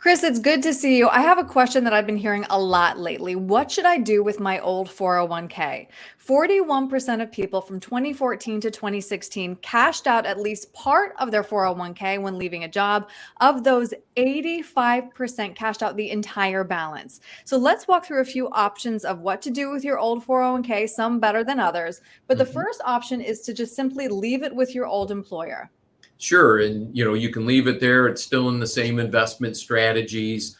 Chris, it's good to see you. I have a question that I've been hearing a lot lately. What should I do with my old 401k? 41% of people from 2014 to 2016 cashed out at least part of their 401k when leaving a job. Of those, 85% cashed out the entire balance. So let's walk through a few options of what to do with your old 401k, some better than others. But the Mhm. first option is to just simply leave it with your old employer. Sure, and you can leave it there. It's still in the same investment strategies.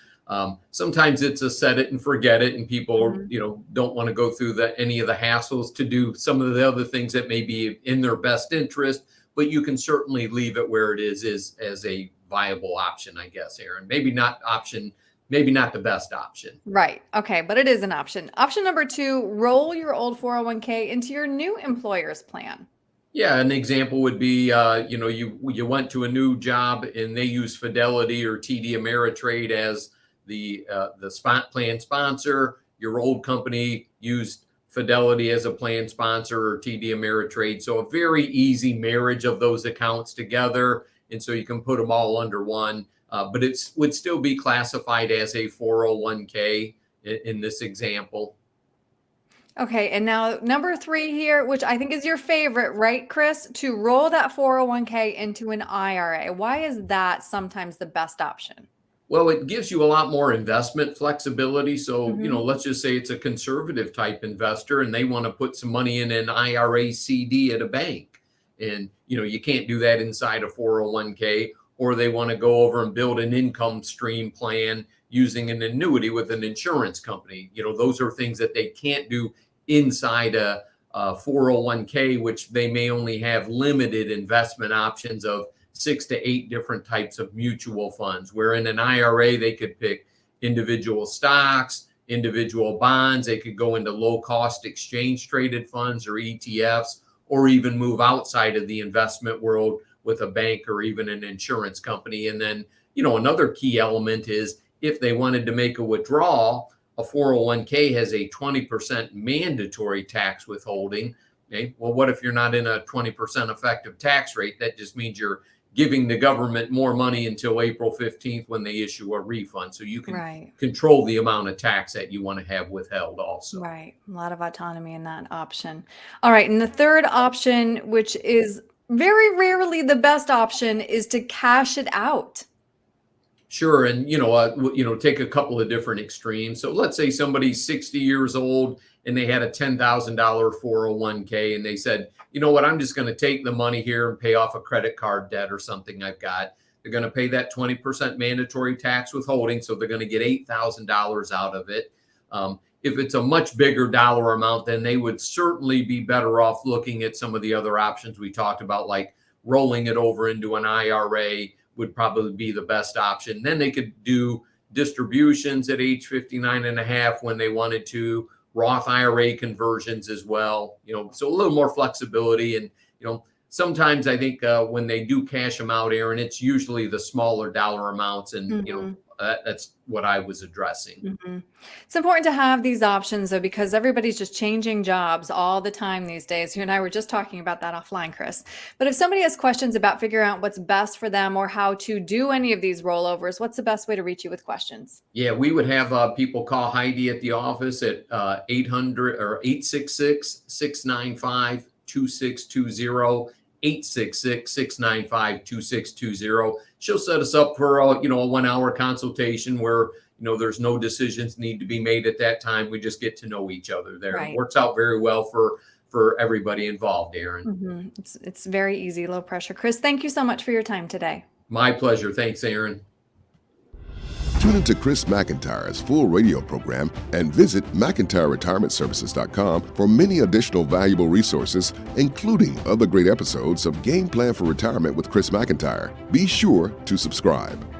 Sometimes it's a set it and forget it, and people Mhm. don't want to go through any of the hassles to do some of the other things that may be in their best interest. But you can certainly leave it where it is as a viable option, I guess, Aaron. Maybe not the best option. Right. Okay. But it is an option. Option number two, roll your old 401k into your new employer's plan. Yeah, an example would be, you went to a new job and they use Fidelity or TD Ameritrade as the plan sponsor. Your old company used Fidelity as a plan sponsor or TD Ameritrade. So a very easy marriage of those accounts together, and so you can put them all under one. But it would still be classified as a 401k in this example. Okay. And now number three here, which I think is your favorite, right, Chris? To roll that 401k into an IRA. Why is that sometimes the best option? Well, it gives you a lot more investment flexibility. So, Hmm. let's just say it's a conservative type investor and they want to put some money in an IRA CD at a bank. And, you can't do that inside a 401k, or they want to go over and build an income stream plan using an annuity with an insurance company. Those are things that they can't do inside a 401k, which they may only have limited investment options of 6 to 8 different types of mutual funds, where in an IRA, they could pick individual stocks, individual bonds. They could go into low cost exchange traded funds or ETFs, or even move outside of the investment world with a bank or even an insurance company. And then, another key element is if they wanted to make a withdrawal, a 401k has a 20% mandatory tax withholding. Okay. Well, what if you're not in a 20% effective tax rate? That just means you're giving the government more money until April 15th when they issue a refund. So you can Right. control the amount of tax that you want to have withheld also. Right. A lot of autonomy in that option. All right. And the third option, which is very rarely the best option, is to cash it out. Sure, and take a couple of different extremes. So let's say somebody's 60 years old and they had a $10,000 401k, and they said, you know what, I'm just going to take the money here and pay off a credit card debt or something I've got. They're going to pay that 20% mandatory tax withholding, so they're going to get $8,000 out of it. If it's a much bigger dollar amount, then they would certainly be better off looking at some of the other options we talked about, like rolling it over into an IRA would probably be the best option. Then they could do distributions at age 59 and a half when they wanted to, Roth IRA conversions as well, so a little more flexibility. And, sometimes I think when they do cash them out, Aaron, it's usually the smaller dollar amounts. And, Mhm. that's what I was addressing. Mhm. It's important to have these options though, because everybody's just changing jobs all the time these days. You and I were just talking about that offline, Chris. But if somebody has questions about figuring out what's best for them or how to do any of these rollovers, what's the best way to reach you with questions? Yeah, we would have people call Heidi at the office at 800 or 866-695-2620, 866-695-2620. She'll set us up for a 1 hour consultation where there's no decisions need to be made at that time. We just get to know each other there. It Right. works out very well for everybody involved, Aaron. It's very easy, low pressure. Chris, thank you so much for your time today. My pleasure. Thanks, Aaron. Tune into Chris McIntyre's full radio program and visit McIntyreRetirementServices.com for many additional valuable resources, including other great episodes of Game Plan for Retirement with Chris McIntyre. Be sure to subscribe.